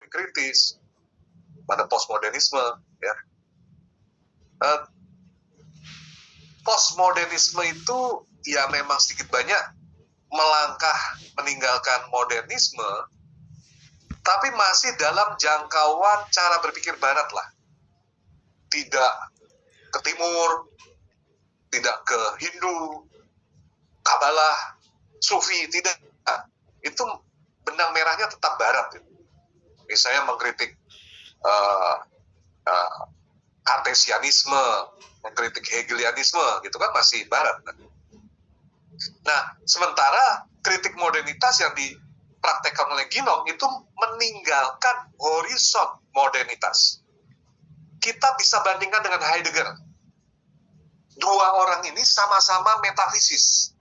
berpikir kritis, pada postmodernisme, ya. Postmodernisme itu ya memang sedikit banyak melangkah meninggalkan modernisme, tapi masih dalam jangkauan cara berpikir barat lah. Tidak ke timur, tidak ke Hindu, Kabalah, Sufi, tidak. Itu benang merahnya tetap barat. Misalnya mengkritik Kartesianisme, mengkritik Hegelianisme, gitu kan masih barat. Nah, sementara kritik modernitas yang dipraktekkan oleh Guénon itu meninggalkan horizon modernitas. Kita bisa bandingkan dengan Heidegger. Dua orang ini sama-sama metafisis.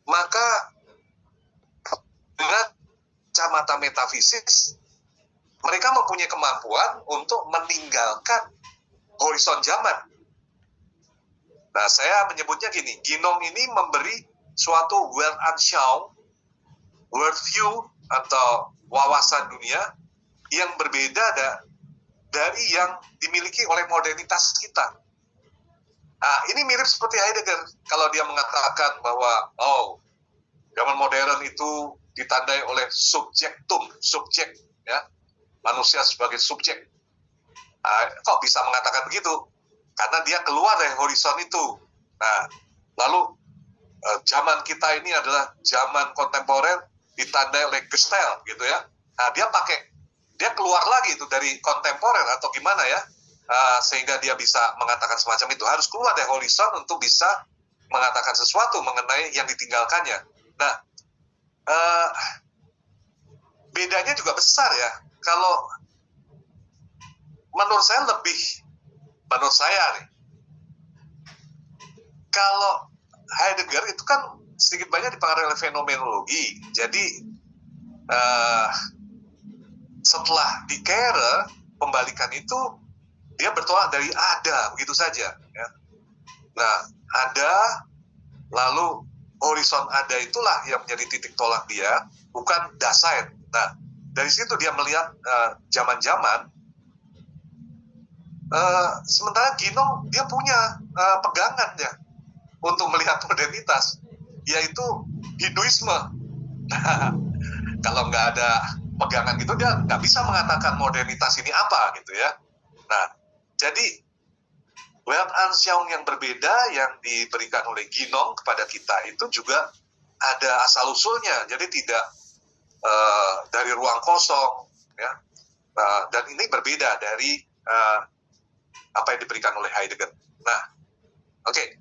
Maka dengan kacamata metafisis, mereka mempunyai kemampuan untuk meninggalkan horizon zaman. Nah, saya menyebutnya gini, Guénon ini memberi suatu Weltanschauung, worldview atau wawasan dunia yang berbeda dari yang dimiliki oleh modernitas kita. Nah, ini mirip seperti Heidegger kalau dia mengatakan bahwa zaman modern itu ditandai oleh subjek, ya, manusia sebagai subjek. Kok bisa mengatakan begitu? Karena dia keluar dari horizon itu. Nah, lalu zaman kita ini adalah zaman kontemporer ditandai oleh Gestalt, gitu ya. Nah, dia keluar lagi itu dari kontemporer atau gimana ya, sehingga dia bisa mengatakan semacam itu. Harus keluar dari horizon untuk bisa mengatakan sesuatu mengenai yang ditinggalkannya. Nah, bedanya juga besar ya. Kalau menurut saya nih, kalau Heidegger itu kan sedikit banyak dipengaruhi oleh fenomenologi. Jadi setelah di Kehre, pembalikan itu dia bertolak dari ada, begitu saja. Ya. Nah, ada, lalu horizon ada itulah yang menjadi titik tolak dia, bukan Dasein. Nah, dari situ dia melihat zaman-zaman. Sementara Guénon dia punya pegangan ya untuk melihat modernitas, yaitu Hinduisme. Kalau nggak ada pegangan gitu, dia nggak bisa mengatakan modernitas ini apa gitu ya. Nah, jadi Weltanschauung yang berbeda yang diberikan oleh Guénon kepada kita itu juga ada asal-usulnya, jadi tidak dari ruang kosong, ya. Dan ini berbeda dari apa yang diberikan oleh Heidegger. Nah, oke.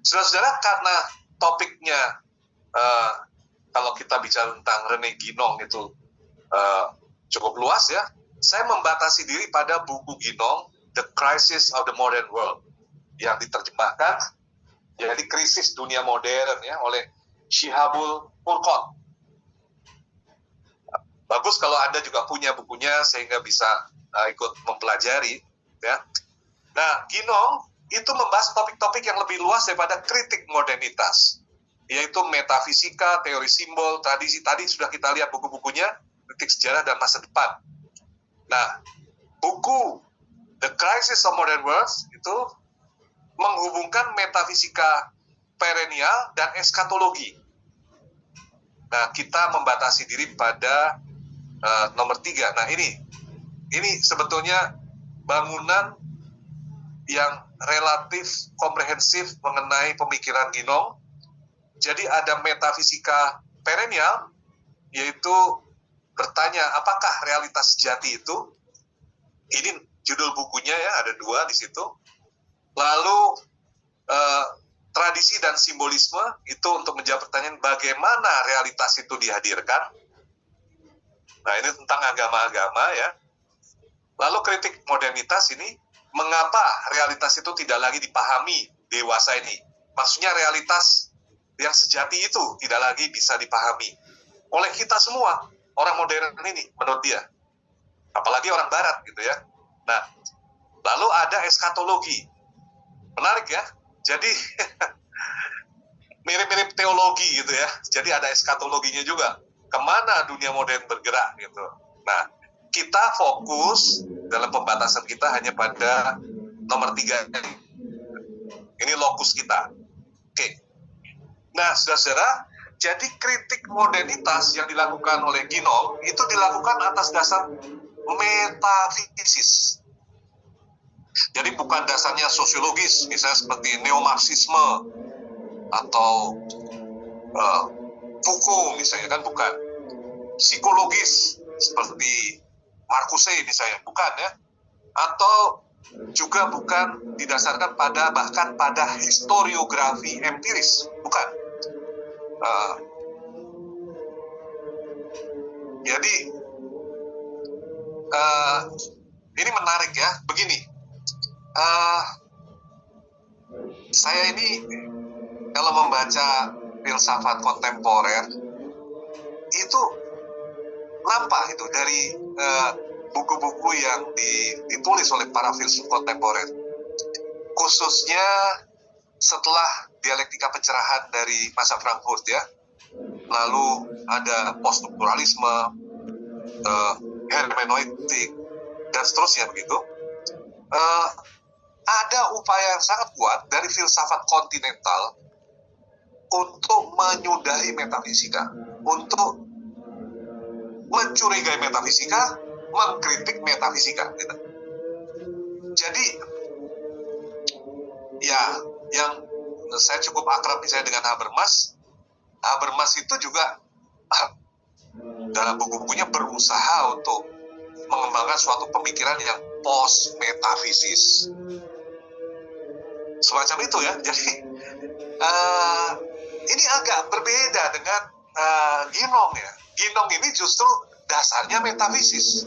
Saudara-saudara, karena topiknya kalau kita bicara tentang René Guénon itu cukup luas ya, saya membatasi diri pada buku Guénon, The Crisis of the Modern World, yang diterjemahkan jadi krisis dunia modern ya oleh Shihabul Furqan. Bagus kalau Anda juga punya bukunya sehingga bisa ikut mempelajari ya. Nah, Guénon itu membahas topik-topik yang lebih luas daripada kritik modernitas, yaitu metafisika, teori simbol, tradisi. Tadi sudah kita lihat buku-bukunya, kritik sejarah dan masa depan. Nah, buku The Crisis of Modern World itu menghubungkan metafisika perennial dan eskatologi. Nah, kita membatasi diri pada nomor 3. Nah, ini sebetulnya bangunan yang relatif komprehensif mengenai pemikiran Guénon. Jadi ada metafisika perennial, yaitu bertanya apakah realitas sejati itu. Ini judul bukunya ya, ada 2 di situ. Lalu tradisi dan simbolisme itu untuk menjawab pertanyaan bagaimana realitas itu dihadirkan. Nah, ini tentang agama-agama ya. Lalu kritik modernitas ini, mengapa realitas itu tidak lagi dipahami dewasa ini? Maksudnya realitas yang sejati itu tidak lagi bisa dipahami oleh kita semua, orang modern ini menurut dia. Apalagi orang barat gitu ya. Nah, lalu ada eskatologi. Menarik ya. Jadi mirip-mirip teologi gitu ya. Jadi ada eskatologinya juga. Kemana dunia modern bergerak gitu. Nah, kita fokus dalam pembatasan kita hanya pada nomor 3. Ini lokus kita. Oke. Nah, saudara-saudara, jadi kritik modernitas yang dilakukan oleh Guinol itu dilakukan atas dasar metafisis. Jadi bukan dasarnya sosiologis, misalnya seperti neomarxisme atau Foucault misalnya, kan bukan. Psikologis seperti Marcuse misalnya, bukan ya. Atau juga bukan didasarkan bahkan pada historiografi empiris, bukan. Jadi ini menarik ya, begini. Saya ini kalau membaca filsafat kontemporer itu nampak itu dari buku-buku yang ditulis oleh para filsuf kontemporer, khususnya setelah dialektika pencerahan dari masa Frankfurt ya, lalu ada poststrukturalisme, hermeneutik dan seterusnya begitu. Ada upaya yang sangat kuat dari filsafat kontinental untuk menyudahi metafisika, untuk mencurigai metafisika, mengkritik metafisika. Gitu. Jadi, ya, yang saya cukup akrab misalnya dengan Habermas. Habermas itu juga dalam buku-bukunya berusaha untuk mengembangkan suatu pemikiran yang post-metafisis. Semacam itu ya. Jadi, ini agak berbeda dengan Guinol ya. Guinol ini justru dasarnya metafisis.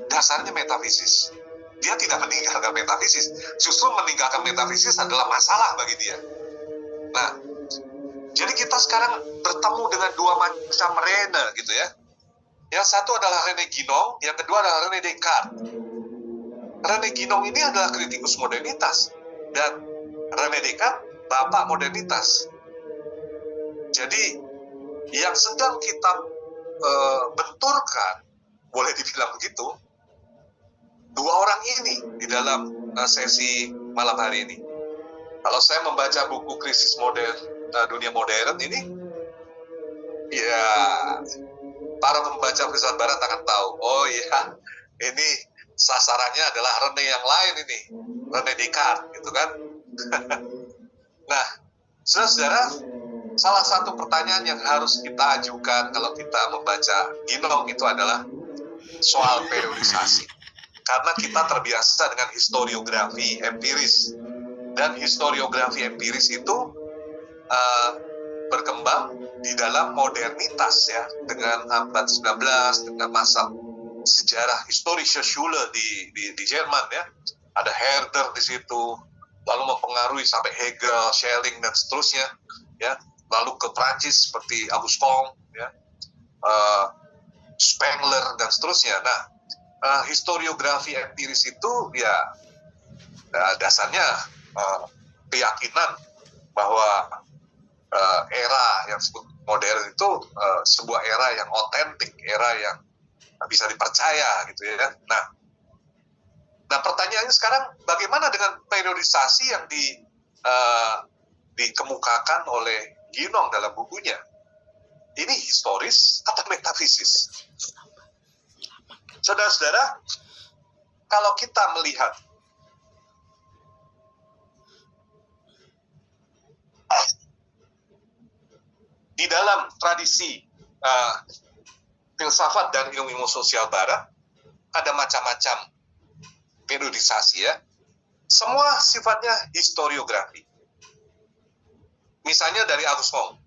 Dasarnya metafisis. Dia tidak meninggalkan metafisis. Justru meninggalkan metafisis adalah masalah bagi dia. Nah, jadi kita sekarang bertemu dengan dua macam Rene gitu ya. Yang satu adalah René Guinol, yang kedua adalah René Descartes. René Guinol ini adalah kritikus modernitas. Dan René Descartes, bapak modernitas. Jadi, yang sedang kita benturkan, boleh dibilang begitu, dua orang ini di dalam sesi malam hari ini. Kalau saya membaca buku Krisis Dunia Modern ini, ya para pembaca filsafat Barat akan tahu, oh iya, ini sasarannya adalah René yang lain ini, René Descartes, gitu kan? Nah, saudara-saudara, salah satu pertanyaan yang harus kita ajukan kalau kita membaca Guinol itu adalah soal periodisasi. Karena kita terbiasa dengan historiografi empiris. Dan historiografi empiris itu berkembang di dalam modernitas ya, dengan abad 19, dengan masa sejarah historische Schule di Jerman ya. Ada Herder di situ, lalu mempengaruhi sampai Hegel, Schelling dan seterusnya ya. Lalu ke Prancis seperti Auguste Comte ya. Spengler dan seterusnya. Nah, historiografi empiris itu ya dasarnya keyakinan bahwa era yang disebut modern itu sebuah era yang otentik, era yang bisa dipercaya gitu ya. Nah pertanyaannya sekarang, bagaimana dengan periodisasi yang dikemukakan oleh Guinol dalam bukunya? Ini historis atau metafisis? Saudara-saudara, kalau kita melihat di dalam tradisi filsafat dan ilmu sosial Barat, ada macam-macam periodisasi ya. Semua sifatnya historiografi. Misalnya dari Auguste Comte,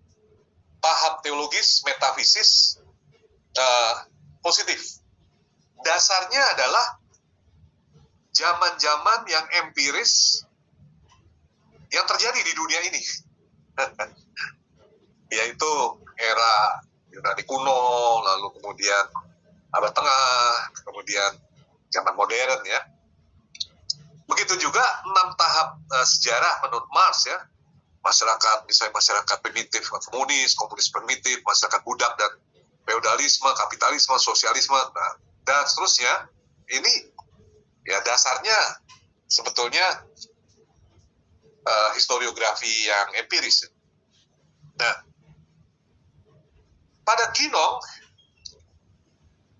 tahap teologis, metafisis, positif. Dasarnya adalah zaman-zaman yang empiris yang terjadi di dunia ini. Yaitu era Yunani kuno, lalu kemudian abad tengah, kemudian zaman modern ya. Begitu juga 6 tahap sejarah menurut Marx ya. Masyarakat, misalnya masyarakat primitif, komunis primitif, masyarakat budak dan feodalisme, kapitalisme, sosialisme. Nah, dan seterusnya. Ini ya dasarnya sebetulnya historiografi yang empiris. Nah, pada Ginong,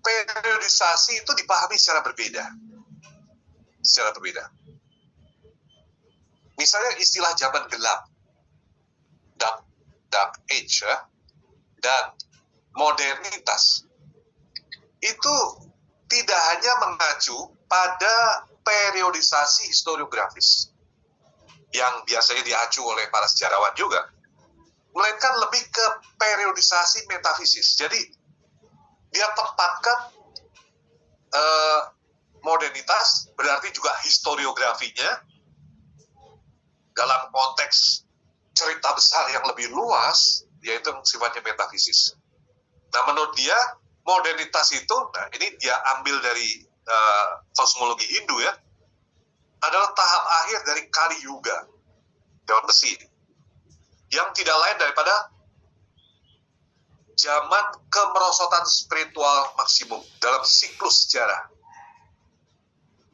periodisasi itu dipahami secara berbeda. Misalnya istilah zaman gelap, dark age, ya, dan modernitas, itu tidak hanya mengacu pada periodisasi historiografis yang biasanya diacu oleh para sejarawan juga, melainkan lebih ke periodisasi metafisis. Jadi dia tempatkan modernitas, berarti juga historiografinya dalam konteks cerita besar yang lebih luas, yaitu sifatnya metafisis. Nah, menurut dia modernitas itu, nah ini dia ambil dari kosmologi Hindu ya, adalah tahap akhir dari Kali Yuga, zaman besi, yang tidak lain daripada zaman kemerosotan spiritual maksimum dalam siklus sejarah.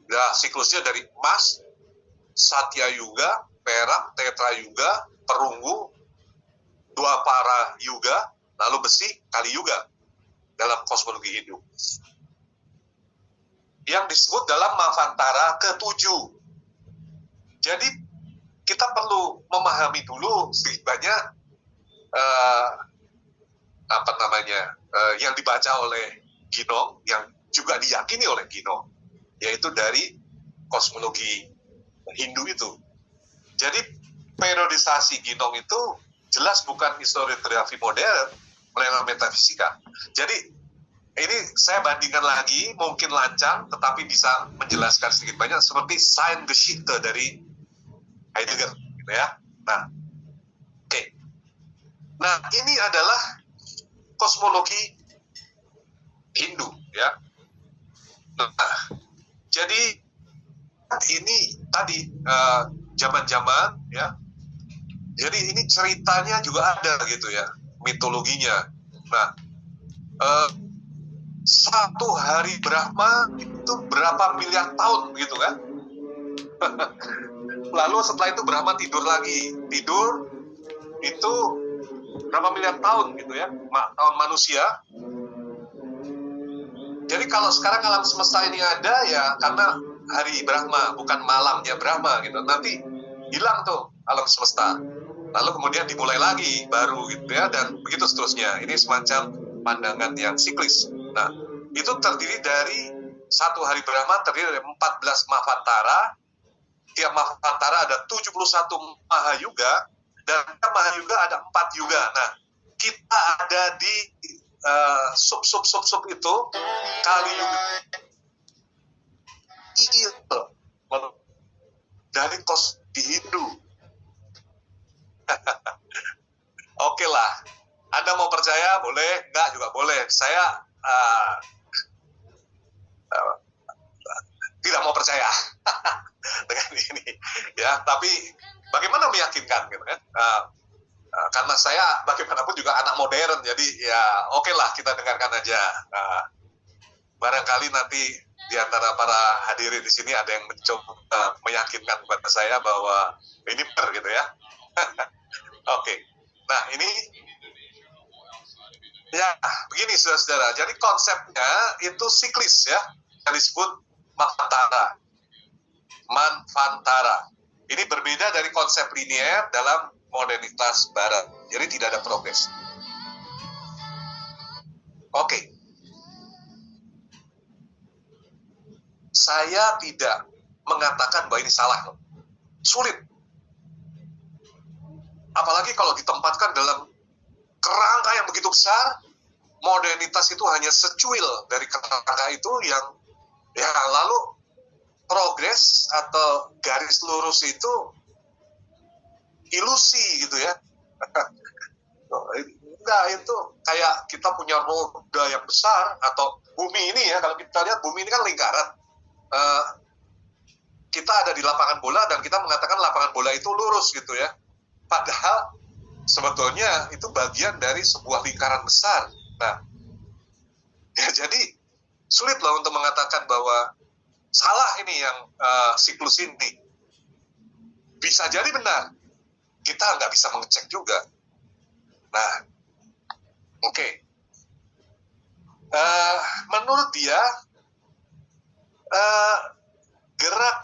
Nah, siklusnya dari emas, Satya Yuga, perak, Tetra Yuga, perunggu, Dwapara Yuga, lalu besi, Kali Yuga dalam kosmologi Hindu, yang disebut dalam Mavantara ke-7. Jadi kita perlu memahami dulu sedikit banyak yang dibaca oleh Ginong, yang juga diyakini oleh Ginong, yaitu dari kosmologi Hindu itu. Jadi periodisasi Ginong itu jelas bukan historiografi modern, melainkan metafisika. Jadi ini saya bandingkan lagi, mungkin lancang, tetapi bisa menjelaskan sedikit banyak seperti Science-Geschichte dari Heidegger, gitu ya. Nah, oke. Nah, ini adalah kosmologi Hindu, ya. Nah, jadi ini tadi zaman-zaman, ya. Jadi ini ceritanya juga ada gitu ya, mitologinya. Nah, satu hari Brahma itu berapa miliar tahun gitu kan? Lalu setelah itu Brahma tidur lagi, tidur itu berapa miliar tahun gitu ya, tahun manusia. Jadi kalau sekarang alam semesta ini ada ya karena hari Brahma, bukan malamnya Brahma gitu. Nanti hilang tuh alam semesta. Lalu kemudian dimulai lagi baru gitu ya, dan begitu seterusnya. Ini semacam pandangan yang siklis. Nah, itu terdiri dari satu hari Brahma terdiri dari 14 Mahvantara. Tiap Mahvantara ada 71 Mahayuga, dan Mahayuga ada 4 yuga. Nah, kita ada di sub itu Kali Yuga. Itu dari kos di Hindu. Oke lah, Anda mau percaya boleh, enggak juga boleh. Saya tidak mau percaya dengan ini, ya. Tapi bagaimana meyakinkan, gitu kan? Karena saya bagaimanapun juga anak modern, jadi ya oke lah kita dengarkan aja. Barangkali nanti di antara para hadirin di sini ada yang mencoba meyakinkan kepada saya bahwa ini benar gitu ya. Oke. Nah, ini ya begini saudara-saudara. Jadi konsepnya itu siklis ya, yang disebut Manvantara. Ini berbeda dari konsep linier dalam modernitas barat. Jadi tidak ada progres. Oke. Saya tidak mengatakan bahwa ini salah. Sulit. Apalagi kalau ditempatkan dalam kerangka yang begitu besar, modernitas itu hanya secuil dari kerangka itu yang ya lalu progres atau garis lurus itu ilusi gitu ya. Enggak, itu kayak kita punya roda yang besar atau bumi ini ya, kalau kita lihat bumi ini kan lingkaran. Kita ada di lapangan bola dan kita mengatakan lapangan bola itu lurus gitu ya. Padahal sebetulnya itu bagian dari sebuah lingkaran besar. Nah, ya jadi sulit loh untuk mengatakan bahwa salah ini yang siklus ini. Bisa jadi benar, kita nggak bisa mengecek juga. Nah, oke. Menurut dia, gerak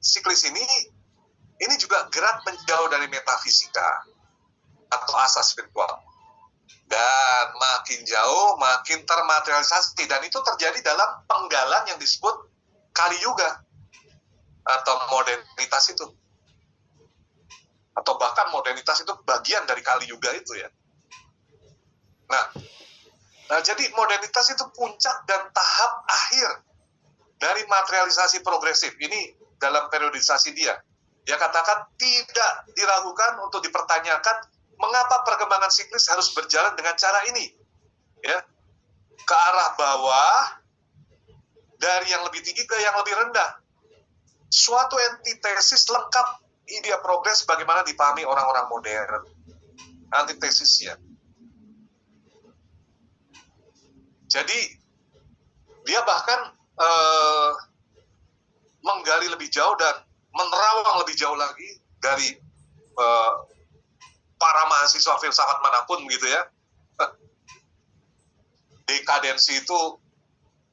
siklis ini juga gerak menjauh dari metafisika atau asas spiritual. Dan makin jauh, makin termaterialisasi. Dan itu terjadi dalam penggalan yang disebut Kali Yuga atau modernitas itu. Atau bahkan modernitas itu bagian dari Kali Yuga itu ya. Nah, jadi modernitas itu puncak dan tahap akhir dari materialisasi progresif. Ini dalam periodisasi dia. Dia katakan tidak diragukan untuk dipertanyakan mengapa perkembangan siklis harus berjalan dengan cara ini. Ya, ke arah bawah dari yang lebih tinggi ke yang lebih rendah. Suatu antitesis lengkap ide progres bagaimana dipahami orang-orang modern. Antitesisnya. Jadi dia bahkan menggali lebih jauh dan menerawang lebih jauh lagi dari para mahasiswa filsafat manapun gitu ya. Dekadensi itu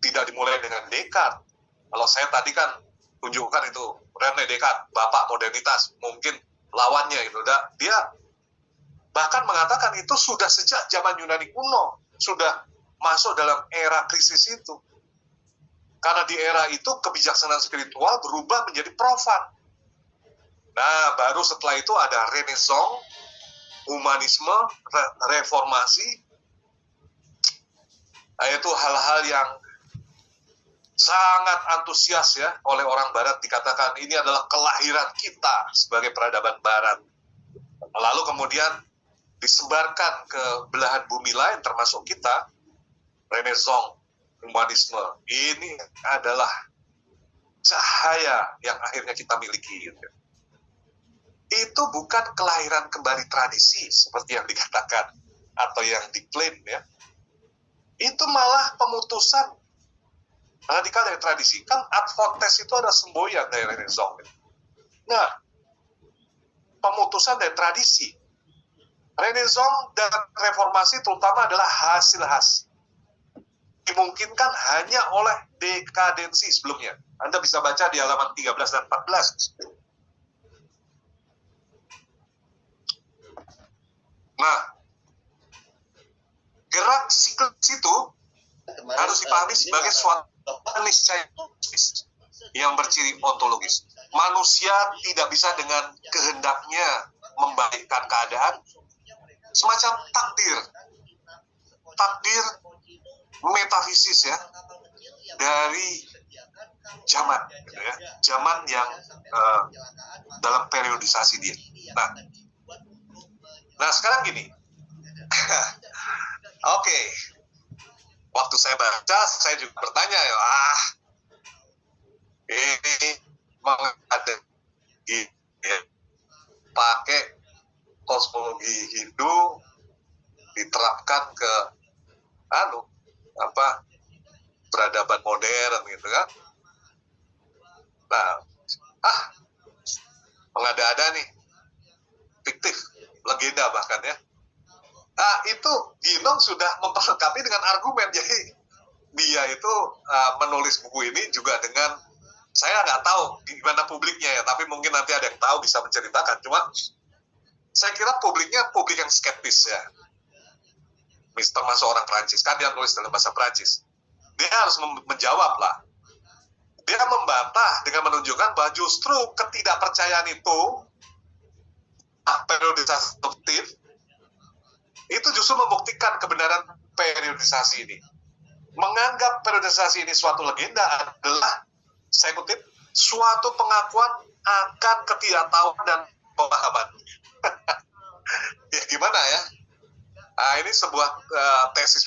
tidak dimulai dengan Descartes. Kalau saya tadi kan tunjukkan itu René Descartes, bapak modernitas, mungkin lawannya itu. Dia bahkan mengatakan itu sudah sejak zaman Yunani kuno, sudah masuk dalam era krisis itu. Karena di era itu kebijaksanaan spiritual berubah menjadi profan. Nah, baru setelah itu ada Renaissance, humanisme, reformasi, yaitu hal-hal yang sangat antusias ya oleh orang Barat, dikatakan ini adalah kelahiran kita sebagai peradaban Barat. Lalu kemudian disebarkan ke belahan bumi lain termasuk kita, Renaissance, humanisme. Ini adalah cahaya yang akhirnya kita miliki. Itu bukan kelahiran kembali tradisi seperti yang dikatakan atau yang diklaim ya. Itu malah pemutusan radikal dari tradisi. Kan ad fontes itu ada semboyan dari Renaissance. Nah, pemutusan dari tradisi. Renaissance dan reformasi terutama adalah hasil-hasil. Dimungkinkan hanya oleh dekadensi sebelumnya. Anda bisa baca di halaman 13 dan 14. Nah, gerak siklus itu harus dipahami sebagai suatu niscaya yang berciri ontologis. Manusia tidak bisa dengan kehendaknya membaikkan keadaan, semacam takdir metafisis ya, dari zaman, gitu ya, zaman yang dalam periodisasi dia. Nah sekarang gini, oke. Waktu saya baca, saya juga bertanya, ini ada ya, pakai kosmologi Hindu diterapkan ke peradaban modern gitu kan. Nah, mengada-ada nih, fiktif, legenda bahkan ya. Itu Ginong sudah memperlengkapi dengan argumen. Jadi dia itu menulis buku ini juga dengan, saya nggak tahu gimana publiknya ya, tapi mungkin nanti ada yang tahu bisa menceritakan. Cuma saya kira publiknya publik yang skeptis ya. Termasuk orang Prancis, kan dia nulis dalam bahasa Prancis. Dia harus menjawab lah. Dia membantah dengan menunjukkan bahwa justru ketidakpercayaan itu, periodisasi induktif, itu justru membuktikan kebenaran periodisasi ini. Menganggap periodisasi ini suatu legenda adalah, saya kutip, suatu pengakuan akan ketidaktahuan dan pemahaman. Ya gimana ya? Ini sebuah tesis